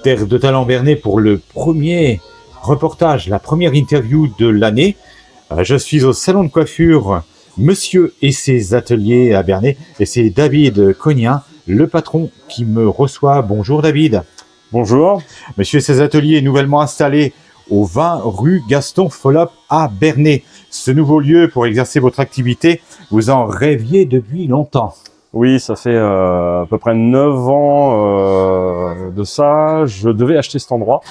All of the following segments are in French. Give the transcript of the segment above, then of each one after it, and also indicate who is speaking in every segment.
Speaker 1: Terre de Talent Bernay pour le premier reportage, la première interview de l'année. Je suis au salon de coiffure Monsieur et ses ateliers à Bernay et c'est David Cognat, le patron, qui me reçoit. Bonjour David.
Speaker 2: Bonjour.
Speaker 1: Monsieur et ses ateliers est nouvellement installé au 20 rue Gaston Follop à Bernay. Ce nouveau lieu pour exercer votre activité, vous en rêviez depuis longtemps.
Speaker 2: Oui, ça fait à peu près 9 ans de ça. Je devais acheter cet endroit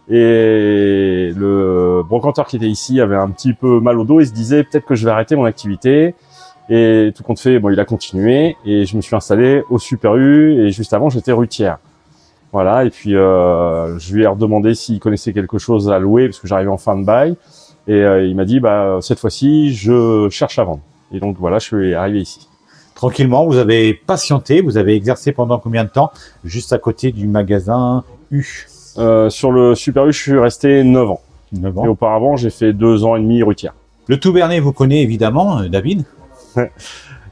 Speaker 2: et le brocanteur qui était ici avait un petit peu mal au dos et se disait peut-être que je vais arrêter mon activité. Et tout compte fait, bon, il a continué et je me suis installé au Super U et juste avant j'étais rue Thiers. Voilà, et puis je lui ai redemandé s'il connaissait quelque chose à louer parce que j'arrivais en fin de bail et il m'a dit cette fois-ci je cherche à vendre. Et donc voilà, je suis arrivé ici.
Speaker 1: Tranquillement, vous avez patienté, vous avez exercé pendant combien de temps juste à côté du magasin U?
Speaker 2: Sur le Super U, je suis resté 9 ans.
Speaker 1: 9 ans.
Speaker 2: Et auparavant, j'ai fait 2 ans et demi rue Thiers.
Speaker 1: Le tout Bernay vous connaît évidemment, David.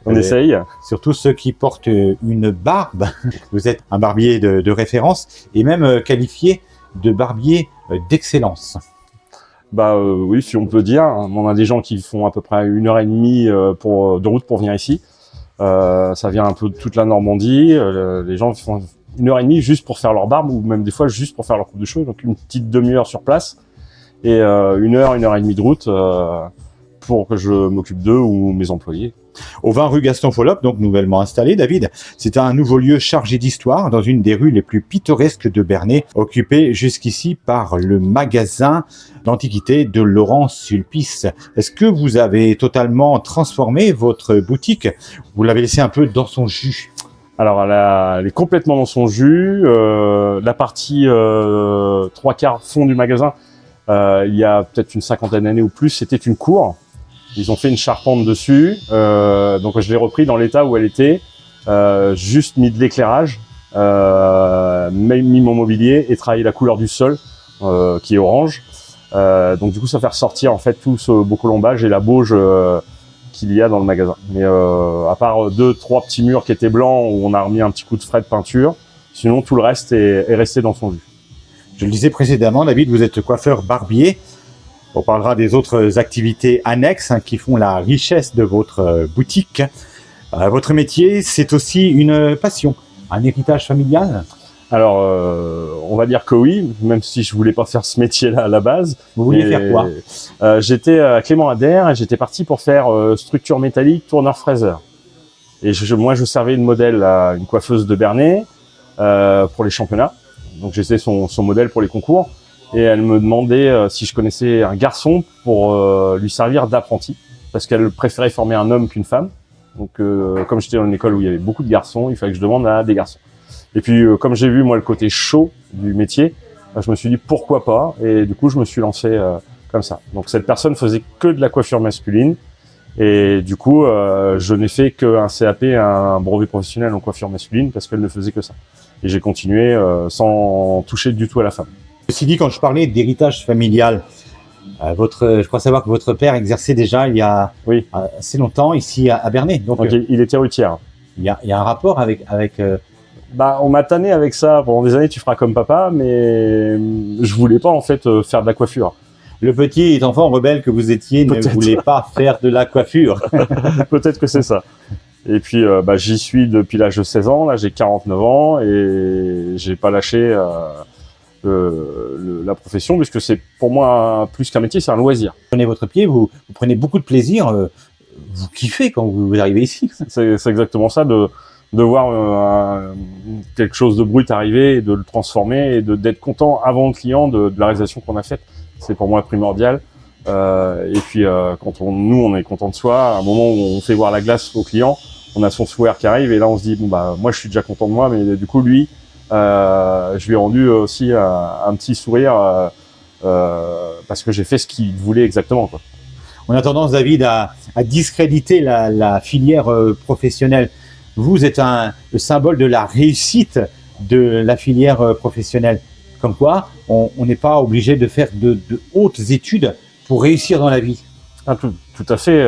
Speaker 2: On essaye.
Speaker 1: Surtout ceux qui portent une barbe. Vous êtes un barbier de référence et même qualifié de barbier d'excellence.
Speaker 2: Oui, si on peut dire. On a des gens qui font à peu près 1h30 de route pour venir ici. Ça vient un peu de toute la Normandie. Les gens font 1h30 juste pour faire leur barbe ou même des fois juste pour faire leur coupe de cheveux. Donc une petite demi-heure sur place et 1h30 de route pour que je m'occupe d'eux ou mes employés.
Speaker 1: Au 20 rue Gaston Follop, donc nouvellement installé, David, c'est un nouveau lieu chargé d'histoire dans une des rues les plus pittoresques de Bernay, occupé jusqu'ici par le magasin d'antiquités de Laurent Sulpice. Est-ce que vous avez totalement transformé votre boutique? Vous l'avez laissé un peu dans son jus?
Speaker 2: Alors, elle est complètement dans son jus. La partie 3/4 fond du magasin, il y a peut-être une 50aine d'années ou plus, c'était une cour. Ils ont fait une charpente dessus, donc je l'ai repris dans l'état où elle était, juste mis de l'éclairage, mis mon mobilier et travaillé la couleur du sol, qui est orange. Donc du coup, ça fait ressortir en fait tout ce beau colombage et la bauge qu'il y a dans le magasin. Mais à part 2-3 petits murs qui étaient blancs où on a remis un petit coup de frais de peinture, sinon tout le reste est resté dans son jus.
Speaker 1: Je le disais précédemment, David, vous êtes coiffeur barbier. On parlera des autres activités annexes qui font la richesse de votre boutique. Votre métier, c'est aussi une passion, un héritage familial?
Speaker 2: Alors, on va dire que oui, même si je voulais pas faire ce métier-là à la base.
Speaker 1: Vous vouliez faire quoi?
Speaker 2: J'étais à Clément Ader et j'étais parti pour faire structure métallique, tourneur fraiseur. Et moi, je servais de modèle à une coiffeuse de Bernay pour les championnats. Donc, j'étais son modèle pour les concours. Et elle me demandait si je connaissais un garçon pour lui servir d'apprenti, parce qu'elle préférait former un homme qu'une femme. Donc, comme j'étais dans une école où il y avait beaucoup de garçons, il fallait que je demande à des garçons. Et puis, comme j'ai vu moi le côté chaud du métier, je me suis dit pourquoi pas. Et du coup, je me suis lancé comme ça. Donc, cette personne faisait que de la coiffure masculine. Et du coup, je n'ai fait qu'un CAP, un brevet professionnel en coiffure masculine, parce qu'elle ne faisait que ça. Et j'ai continué sans toucher du tout à la femme.
Speaker 1: Ceci dit, quand je parlais d'héritage familial, je crois savoir que votre père exerçait déjà il y a assez longtemps ici à Bernay. Donc,
Speaker 2: il était rue Thiers.
Speaker 1: Il y a un rapport avec
Speaker 2: on m'a tanné avec ça pendant des années, tu feras comme papa, mais je voulais pas en fait faire de la coiffure.
Speaker 1: Le petit enfant rebelle que vous étiez ne voulait pas faire de la coiffure.
Speaker 2: Peut-être que c'est ça. Et puis j'y suis depuis l'âge de 16 ans, là j'ai 49 ans et j'ai pas lâché la profession, puisque c'est pour moi plus qu'un métier, c'est un loisir.
Speaker 1: Vous prenez votre pied, vous prenez beaucoup de plaisir, vous kiffez quand vous arrivez ici.
Speaker 2: C'est exactement ça, de voir quelque chose de brut arriver, et de le transformer et d'être content avant le client de la réalisation qu'on a faite. C'est pour moi primordial. Et puis quand nous on est content de soi, à un moment où on fait voir la glace au client, on a son sourire qui arrive et là on se dit moi je suis déjà content de moi, mais du coup lui je lui ai rendu aussi un petit sourire parce que j'ai fait ce qu'il voulait exactement, quoi.
Speaker 1: On a tendance, David, à discréditer la filière professionnelle. Vous êtes le symbole de la réussite de la filière professionnelle. Comme quoi, on n'est pas obligé de faire de hautes études pour réussir dans la vie.
Speaker 2: Tout à fait.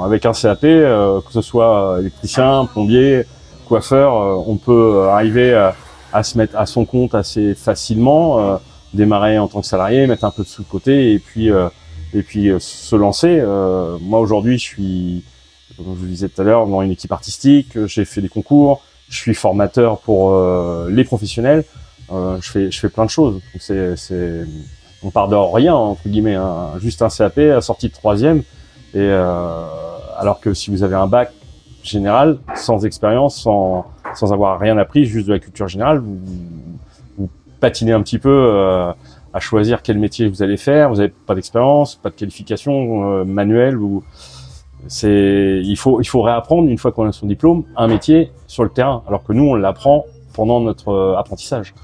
Speaker 2: Avec un CAP, que ce soit électricien, plombier, coiffeur, on peut arriver à à se mettre à son compte assez facilement, démarrer en tant que salarié, mettre un peu de sous de côté et puis se lancer. Moi aujourd'hui, je suis, comme je vous disais tout à l'heure, dans une équipe artistique. J'ai fait des concours. Je suis formateur pour les professionnels. Je fais plein de choses. Donc on part de rien entre guillemets, hein, juste un CAP, sortie de troisième. Et alors que si vous avez un bac général, sans expérience, sans avoir rien appris, juste de la culture générale, vous patinez un petit peu à choisir quel métier vous allez faire. Vous n'avez pas d'expérience, pas de qualification manuelle. Il faut réapprendre une fois qu'on a son diplôme un métier sur le terrain, alors que nous on l'apprend pendant notre apprentissage.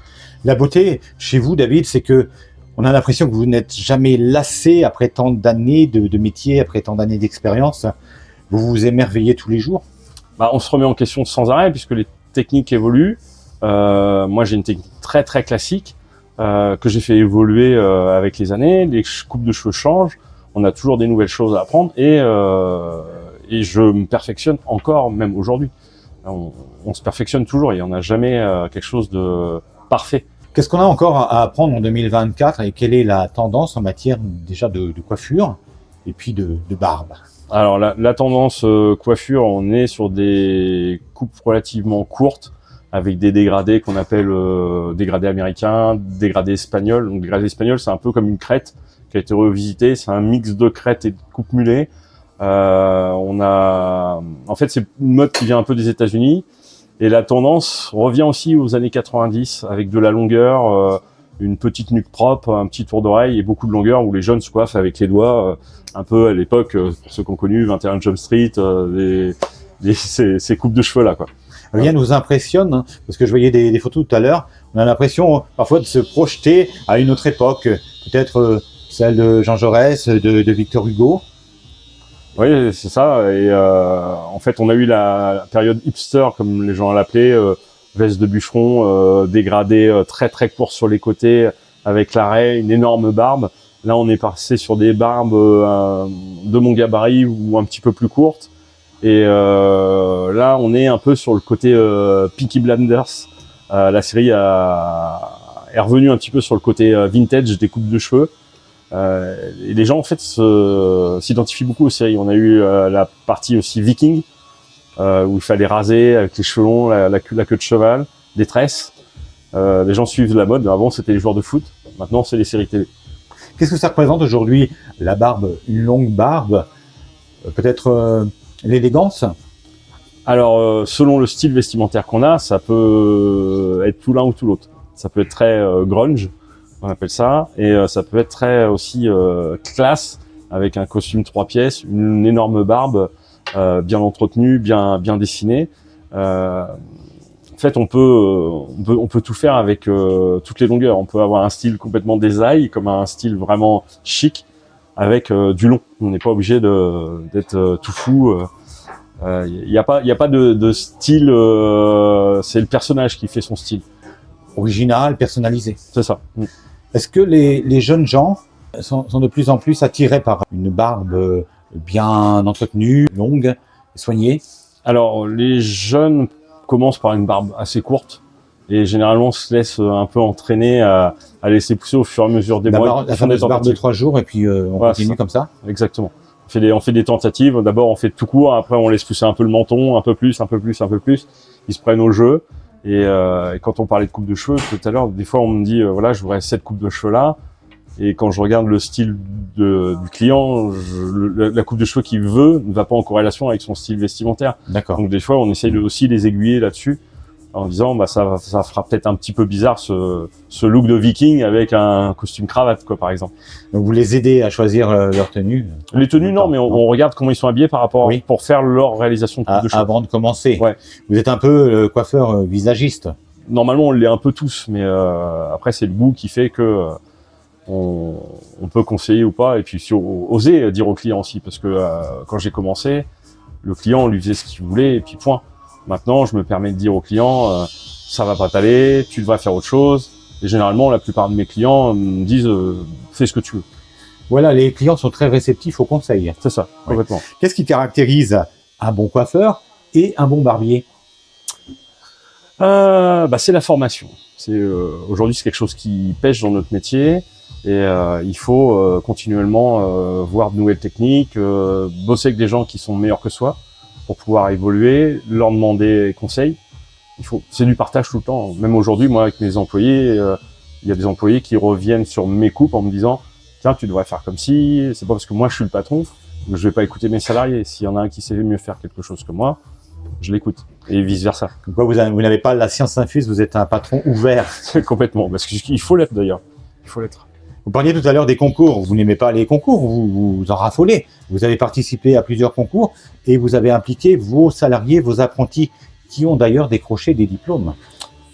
Speaker 1: La beauté chez vous, David, c'est que on a l'impression que vous n'êtes jamais lassé après tant d'années de métier, après tant d'années d'expérience. Vous vous émerveillez tous les jours.
Speaker 2: On se remet en question sans arrêt puisque les techniques évoluent. Moi, j'ai une technique très très classique que j'ai fait évoluer avec les années. Les coupes de cheveux changent. On a toujours des nouvelles choses à apprendre et je me perfectionne encore, même aujourd'hui. On se perfectionne toujours. Il n'y en a jamais quelque chose de parfait.
Speaker 1: Qu'est-ce qu'on a encore à apprendre en 2024 et quelle est la tendance en matière déjà de coiffure et puis de barbe?
Speaker 2: Alors la tendance coiffure, on est sur des coupes relativement courtes avec des dégradés qu'on appelle dégradés américains, dégradés espagnols. Donc dégradé espagnol, c'est un peu comme une crête qui a été revisitée. C'est un mix de crête et de coupe mulet. En fait, c'est une mode qui vient un peu des États-Unis. Et la tendance revient aussi aux années 90 avec de la longueur, une petite nuque propre, un petit tour d'oreille et beaucoup de longueur où les jeunes se coiffent avec les doigts, un peu à l'époque, pour ceux qui ont connu 21 Jump Street, ces coupes de cheveux là, quoi.
Speaker 1: Rien nous impressionne, hein, parce que je voyais des photos tout à l'heure. On a l'impression parfois de se projeter à une autre époque, peut-être celle de Jean Jaurès, de Victor Hugo.
Speaker 2: Oui, c'est ça. Et en fait, on a eu la période hipster, comme les gens l'appelaient, veste de bûcheron, dégradé très très court sur les côtés, avec l'arrêt, une énorme barbe. Là, on est passé sur des barbes de mon gabarit ou un petit peu plus courtes. Et là, on est un peu sur le côté Peaky Blinders. La série est revenue un petit peu sur le côté vintage des coupes de cheveux. Et les gens en fait s'identifient beaucoup aux séries. On a eu la partie aussi Viking où il fallait raser avec les cheveux longs, la queue de cheval, des tresses. Les gens suivent la mode. Avant c'était les joueurs de foot, maintenant c'est les séries télé.
Speaker 1: Qu'est-ce que ça représente aujourd'hui, la barbe, une longue barbe, peut-être l'élégance?
Speaker 2: Alors selon le style vestimentaire qu'on a, ça peut être tout l'un ou tout l'autre. Ça peut être très grunge, on appelle ça, et ça peut être très aussi classe avec un costume 3 pièces, une énorme barbe bien entretenue, bien dessinée. En fait, on peut tout faire avec toutes les longueurs. On peut avoir un style complètement design, comme un style vraiment chic avec du long. On n'est pas obligé d'être tout fou. Il y a pas de style. C'est le personnage qui fait son style.
Speaker 1: Original, personnalisé.
Speaker 2: C'est ça.
Speaker 1: Est-ce que les jeunes gens sont de plus en plus attirés par une barbe bien entretenue, longue, soignée?
Speaker 2: Alors, les jeunes commencent par une barbe assez courte et généralement se laissent un peu entraîner à laisser pousser au fur et à mesure des mois.
Speaker 1: La fameuse barbe de 3 jours et puis on continue comme ça?
Speaker 2: Exactement. On fait des tentatives. D'abord, on fait tout court. Après, on laisse pousser un peu le menton, un peu plus. Ils se prennent au jeu. Et quand on parlait de coupe de cheveux tout à l'heure, des fois on me dit voilà, je voudrais cette coupe de cheveux là. Et quand je regarde le style du client, la coupe de cheveux qu'il veut ne va pas en corrélation avec son style vestimentaire.
Speaker 1: D'accord.
Speaker 2: Donc des fois on essaye aussi les aiguiller là-dessus en disant ça fera peut-être un petit peu bizarre ce look de viking avec un costume cravate quoi par exemple.
Speaker 1: Donc vous les aidez à choisir leur tenue?
Speaker 2: Les tenues non, mais on regarde comment ils sont habillés par rapport pour faire leur réalisation de coupe de cheveux.
Speaker 1: Avant de commencer.
Speaker 2: Ouais.
Speaker 1: Vous êtes un peu coiffeur visagiste.
Speaker 2: Normalement on l'est un peu tous, mais après c'est le goût qui fait que on peut conseiller ou pas, et puis oser dire au client aussi, parce que quand j'ai commencé, le client lui faisait ce qu'il voulait et puis point. Maintenant, je me permets de dire au client, ça va pas t'aller, tu devrais faire autre chose. Et généralement, la plupart de mes clients me disent, fais ce que tu veux.
Speaker 1: Voilà, les clients sont très réceptifs aux conseils.
Speaker 2: C'est ça, complètement.
Speaker 1: Qu'est-ce qui caractérise un bon coiffeur et un bon barbier?
Speaker 2: C'est la formation. Aujourd'hui, c'est quelque chose qui pêche dans notre métier et il faut continuellement voir de nouvelles techniques, bosser avec des gens qui sont meilleurs que soi pour pouvoir évoluer, leur demander conseil. C'est du partage tout le temps. Même aujourd'hui, moi, avec mes employés, il y a des employés qui reviennent sur mes coupes en me disant « Tiens, tu devrais faire comme ci, c'est pas parce que moi je suis le patron que je vais pas écouter mes salariés. S'il y en a un qui sait mieux faire quelque chose que moi, je l'écoute. » Et vice-versa.
Speaker 1: Comme quoi, vous n'avez pas la science infuse, vous êtes un patron ouvert.
Speaker 2: Complètement. Parce qu'il faut l'être d'ailleurs. Il faut l'être.
Speaker 1: Vous parliez tout à l'heure des concours. Vous n'aimez pas les concours, vous en raffolez. Vous avez participé à plusieurs concours et vous avez impliqué vos salariés, vos apprentis, qui ont d'ailleurs décroché des diplômes.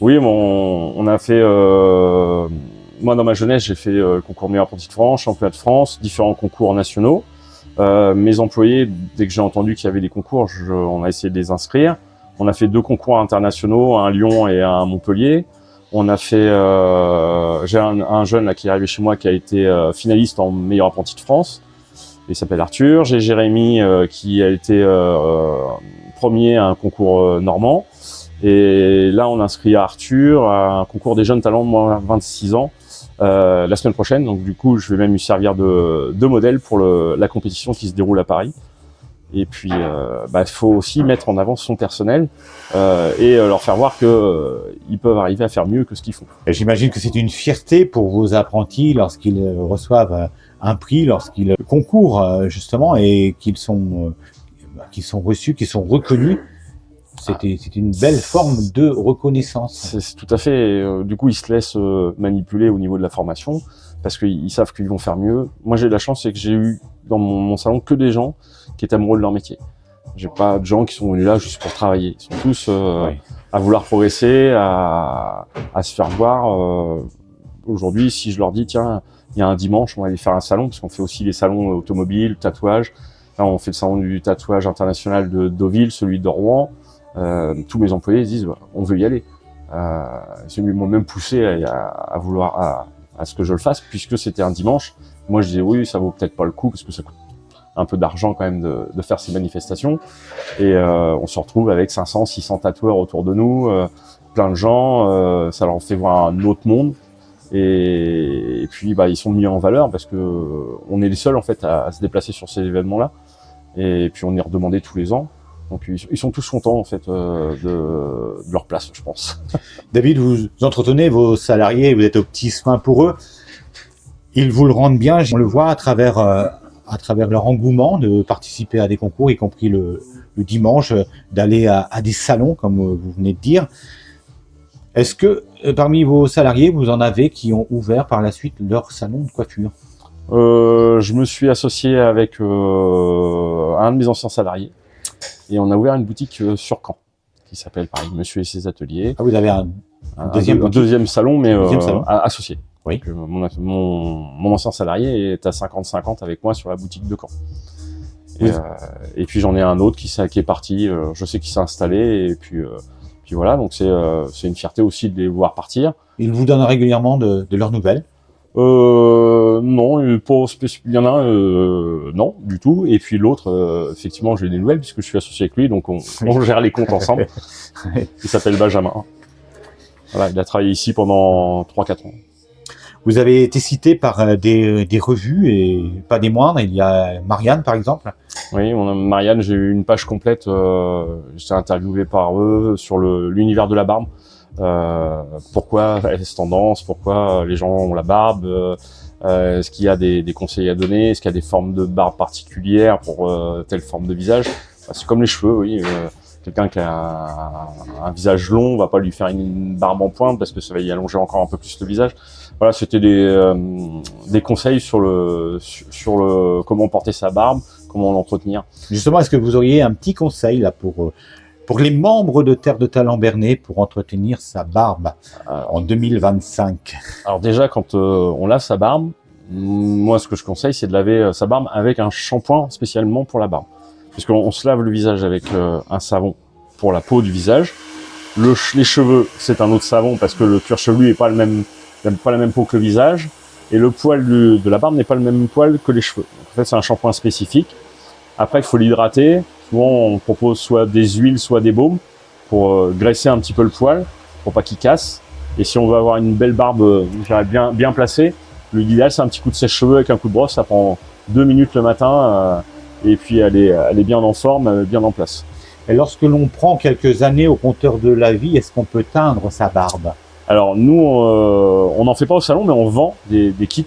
Speaker 2: Oui, on a fait... moi, dans ma jeunesse, j'ai fait le concours meilleur apprenti de France, championnat de France, différents concours nationaux. Mes employés, dès que j'ai entendu qu'il y avait des concours, on a essayé de les inscrire. On a fait 2 concours internationaux, un à Lyon et un à Montpellier. On a fait... j'ai un jeune là, qui est arrivé chez moi qui a été finaliste en meilleur apprenti de France. Il s'appelle Arthur. J'ai Jérémy qui a été premier à un concours normand. Et là, on inscrit Arthur à un concours des jeunes talents de moins de 26 ans la semaine prochaine. Donc du coup, je vais même lui servir de modèle pour la compétition qui se déroule à Paris. Et puis, faut aussi mettre en avant son personnel et leur faire voir que ils peuvent arriver à faire mieux que ce qu'ils font.
Speaker 1: Et j'imagine que c'est une fierté pour vos apprentis lorsqu'ils reçoivent un prix, lorsqu'ils concourent justement et qu'ils sont reçus, qu'ils sont reconnus. C'est une belle forme de reconnaissance.
Speaker 2: C'est tout à fait. Du coup, ils se laissent manipuler au niveau de la formation parce qu'ils savent qu'ils vont faire mieux. Moi, j'ai de la chance, c'est que j'ai eu dans mon salon que des gens qui étaient amoureux de leur métier. J'ai pas de gens qui sont venus là juste pour travailler. Ils sont tous à vouloir progresser, à se faire voir. Aujourd'hui, si je leur dis, tiens, il y a un dimanche, on va aller faire un salon, parce qu'on fait aussi les salons automobiles, tatouage. Là, on fait le salon du tatouage international de Deauville, celui de Rouen. Tous mes employés disent on veut y aller. Ils m'ont même poussé à vouloir à ce que je le fasse puisque c'était un dimanche. Moi je disais oui, ça vaut peut-être pas le coup parce que ça coûte un peu d'argent quand même de faire ces manifestations et on se retrouve avec 500, 600 tatoueurs autour de nous, plein de gens, ça leur fait voir un autre monde et puis ils sont mis en valeur parce que on est les seuls en fait à se déplacer sur ces événements-là et puis on est redemandé tous les ans. Donc ils sont tous contents en fait de leur place, je pense.
Speaker 1: David, vous entretenez vos salariés, vous êtes aux petits soins pour eux. Ils vous le rendent bien, on le voit à travers leur engouement de participer à des concours, y compris le dimanche, d'aller à des salons, comme vous venez de dire. Est-ce que parmi vos salariés, vous en avez qui ont ouvert par la suite leur salon de coiffure?
Speaker 2: Je me suis associé avec un de mes anciens salariés. Et on a ouvert une boutique sur Caen, qui s'appelle pareil, Monsieur et ses ateliers.
Speaker 1: Ah, vous avez un
Speaker 2: deuxième salon, mais associé.
Speaker 1: Oui.
Speaker 2: Donc, mon ancien salarié est à 50-50 avec moi sur la boutique de Caen.
Speaker 1: Oui.
Speaker 2: Et puis j'en ai un autre qui est parti, je sais qu'il s'est installé, et puis voilà, donc c'est une fierté aussi de les voir partir.
Speaker 1: Ils vous donnent régulièrement de leurs nouvelles?
Speaker 2: Non, il y en a un, non, du tout. Et puis l'autre, effectivement, j'ai des nouvelles puisque je suis associé avec lui, donc on gère les comptes ensemble. Il s'appelle Benjamin. Voilà, il a travaillé ici pendant 3-4 ans.
Speaker 1: Vous avez été cité par des revues et pas des moindres. Il y a Marianne, par exemple.
Speaker 2: Oui, Marianne, j'ai eu une page complète. J'étais interviewé par eux sur l'univers de la barbe. Pourquoi est-ce tendance, pourquoi les gens ont la barbe, est-ce qu'il y a des conseils à donner, est-ce qu'il y a des formes de barbe particulières pour telle forme de visage. C'est comme les cheveux, oui. Quelqu'un qui a un visage long, on va pas lui faire une barbe en pointe parce que ça va y allonger encore un peu plus le visage. Voilà, c'était des conseils sur le comment porter sa barbe, comment l'entretenir.
Speaker 1: Justement, est-ce que vous auriez un petit conseil là pour les membres de Terre de Talent Bernay pour entretenir sa barbe en 2025?
Speaker 2: Alors déjà, quand on lave sa barbe, moi ce que je conseille, c'est de laver sa barbe avec un shampoing spécialement pour la barbe. Parce qu'on se lave le visage avec un savon pour la peau du visage. Les cheveux, c'est un autre savon parce que le cuir chevelu n'est pas la même peau que le visage. Et le poil de la barbe n'est pas le même poil que les cheveux. Donc, en fait, c'est un shampoing spécifique. Après, il faut l'hydrater. Souvent, on propose soit des huiles, soit des baumes. pour graisser un petit peu le poil, pour pas qu'il casse. Et si on veut avoir une belle barbe bien placée, l'idéal c'est un petit coup de sèche-cheveux avec un coup de brosse, ça prend 2 minutes le matin et puis elle est bien en forme, bien en place.
Speaker 1: Et lorsque l'on prend quelques années au compteur de la vie, est-ce qu'on peut teindre sa barbe?
Speaker 2: Alors nous, on n'en fait pas au salon, mais on vend des kits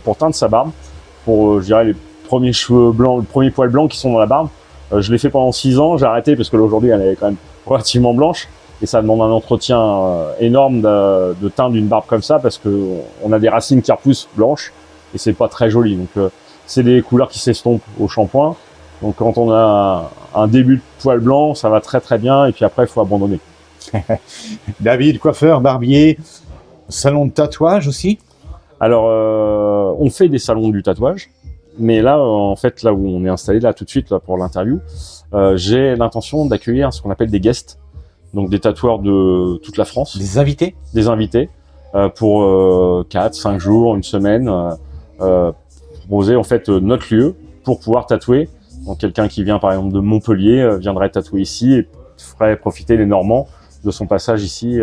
Speaker 2: pour teindre sa barbe, pour je dirais les premiers cheveux blancs, le premier poil blanc qui sont dans la barbe. Je l'ai fait pendant 6 ans, j'ai arrêté parce que là, aujourd'hui elle est quand même relativement blanche et ça demande un entretien énorme de teindre une barbe comme ça parce que on a des racines qui repoussent blanches et c'est pas très joli. Donc c'est des couleurs qui s'estompent au shampoing. Donc quand on a un début de poil blanc, ça va très très bien et puis après il faut abandonner.
Speaker 1: David, coiffeur, barbier, salon de tatouage aussi?
Speaker 2: Alors on fait des salons du tatouage, mais là en fait là où on est installé là tout de suite là, pour l'interview, j'ai l'intention d'accueillir ce qu'on appelle des guests, donc des tatoueurs de toute la France.
Speaker 1: Des invités?
Speaker 2: Des invités pour 4, 5 jours, une semaine, proposer en fait notre lieu pour pouvoir tatouer. Donc quelqu'un qui vient par exemple de Montpellier viendrait tatouer ici et ferait profiter les Normands de son passage ici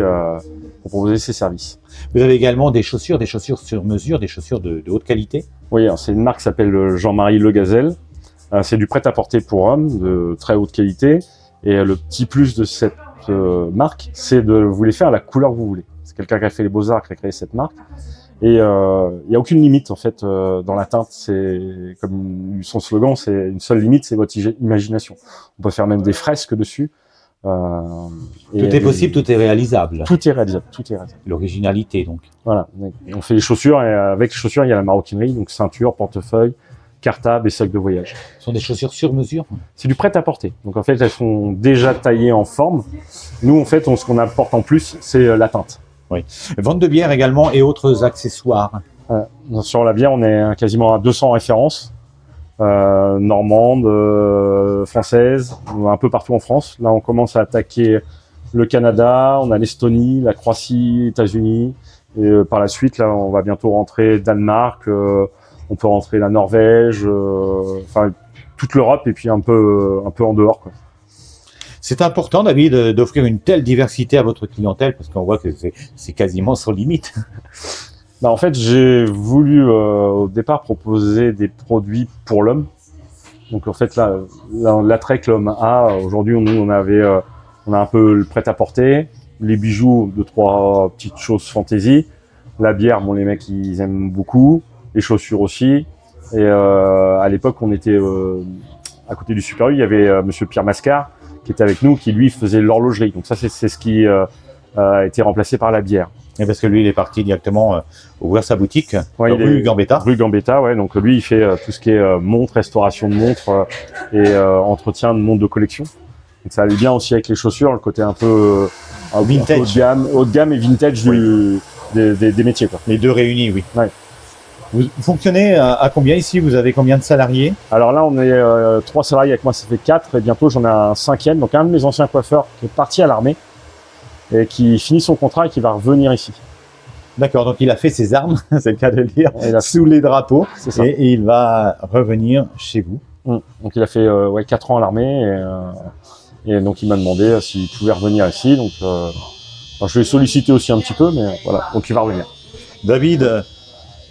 Speaker 2: pour proposer ses services.
Speaker 1: Vous avez également des chaussures sur mesure, des chaussures de haute qualité?
Speaker 2: Oui, c'est une marque qui s'appelle Jean-Marie Le Gazelle. C'est du prêt-à-porter pour hommes de très haute qualité. Et le petit plus de cette marque, c'est de vous les faire à la couleur que vous voulez. C'est quelqu'un qui a fait les Beaux-Arts qui a créé cette marque. Et il n'y a aucune limite en fait dans la teinte. C'est comme son slogan, c'est une seule limite, c'est votre imagination. On peut faire même des fresques dessus.
Speaker 1: Tout est possible, tout est réalisable.
Speaker 2: Tout est réalisable, tout est réalisable.
Speaker 1: L'originalité donc.
Speaker 2: Voilà. On fait les chaussures et avec les chaussures il y a la maroquinerie, donc ceinture, portefeuille, cartable et sac de voyage.
Speaker 1: Ce sont des chaussures sur mesure?
Speaker 2: C'est du prêt-à-porter. Donc en fait elles sont déjà taillées en forme. Nous en fait ce qu'on apporte en plus c'est la teinte.
Speaker 1: Oui. Vente de bière également et autres accessoires.
Speaker 2: Sur la bière on est quasiment à 200 références. Normande, française, un peu partout en France. Là, on commence à attaquer le Canada, on a l'Estonie, la Croatie, États-Unis. Et par la suite, là, on va bientôt rentrer Danemark, on peut rentrer la Norvège, enfin toute l'Europe et puis un peu en dehors, quoi.
Speaker 1: C'est important, David, d'offrir une telle diversité à votre clientèle parce qu'on voit que c'est quasiment sans limite.
Speaker 2: Bah en fait, j'ai voulu au départ proposer des produits pour l'homme. Donc en fait là l'attrait que l'homme a aujourd'hui, on a un peu le prêt-à-porter, les bijoux, 2-3 petites choses fantaisie, la bière, bon les mecs ils aiment beaucoup, les chaussures aussi. Et à l'époque on était à côté du Super U, il y avait Monsieur Pierre Mascar qui était avec nous, qui lui faisait l'horlogerie. Donc ça c'est ce qui a été remplacé par la bière.
Speaker 1: Et parce que lui, il est parti directement ouvrir sa boutique,
Speaker 2: ouais,
Speaker 1: rue Gambetta.
Speaker 2: Rue Gambetta, ouais. Donc lui, il fait tout ce qui est montre, restauration de montres et entretien de montres de collection. Donc ça allait bien aussi avec les chaussures, le côté un peu
Speaker 1: vintage,
Speaker 2: haut de gamme et vintage des métiers, quoi.
Speaker 1: Les deux réunis, oui.
Speaker 2: Ouais.
Speaker 1: Vous fonctionnez à combien ici? Vous avez combien de salariés?
Speaker 2: Alors là, on est 3 salariés, avec moi ça fait 4 et bientôt j'en ai un 5e. Donc un de mes anciens coiffeurs qui est parti à l'armée et qui finit son contrat et qui va revenir ici.
Speaker 1: D'accord, donc il a fait ses armes, c'est le cas de le dire, sous les drapeaux, et il va revenir chez vous.
Speaker 2: Donc il a fait 4 ans à l'armée, et donc il m'a demandé s'il pouvait revenir ici. Donc je l'ai sollicité aussi un petit peu, mais voilà, donc il va revenir.
Speaker 1: David,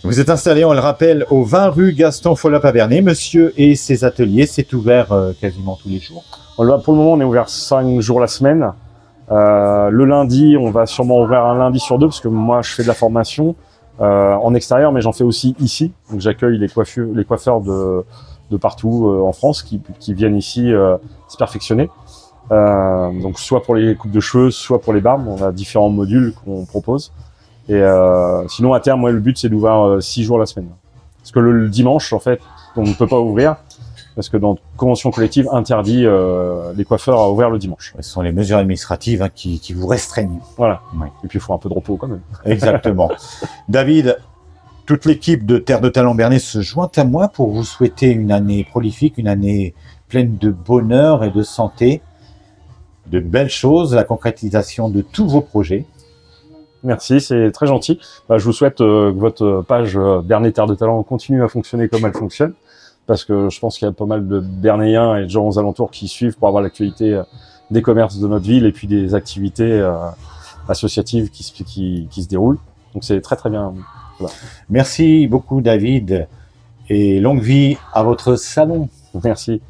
Speaker 1: vous êtes installé, on le rappelle, au 20 rue Gaston Follop à Bernay. Monsieur et ses ateliers, c'est ouvert quasiment tous les jours?
Speaker 2: Pour le moment, on est ouvert 5 jours la semaine. Le lundi, on va sûrement ouvrir un lundi sur 2 parce que moi je fais de la formation en extérieur, mais j'en fais aussi ici. Donc j'accueille les coiffeurs de partout en France qui viennent ici se perfectionner. Donc soit pour les coupes de cheveux, soit pour les barbes. On a différents modules qu'on propose. Et sinon à terme, le but c'est d'ouvrir 6 jours la semaine. Parce que le dimanche, en fait, on ne peut pas ouvrir. Parce que dans la convention collective interdit les coiffeurs à ouvrir le dimanche.
Speaker 1: Ce sont les mesures administratives qui vous restreignent.
Speaker 2: Voilà.
Speaker 1: Ouais.
Speaker 2: Et puis il faut un peu de repos quand même.
Speaker 1: Exactement. David, toute l'équipe de Terre de Talent Bernay se joint à moi pour vous souhaiter une année prolifique, une année pleine de bonheur et de santé, de belles choses, la concrétisation de tous vos projets.
Speaker 2: Merci, c'est très gentil. Je vous souhaite que votre page Bernay Terre de Talent continue à fonctionner comme elle fonctionne. Parce que je pense qu'il y a pas mal de Bernayens et de gens aux alentours qui suivent pour avoir l'actualité des commerces de notre ville et puis des activités associatives qui se déroulent. Donc c'est très très bien. Voilà.
Speaker 1: Merci beaucoup David et longue vie à votre salon.
Speaker 2: Merci.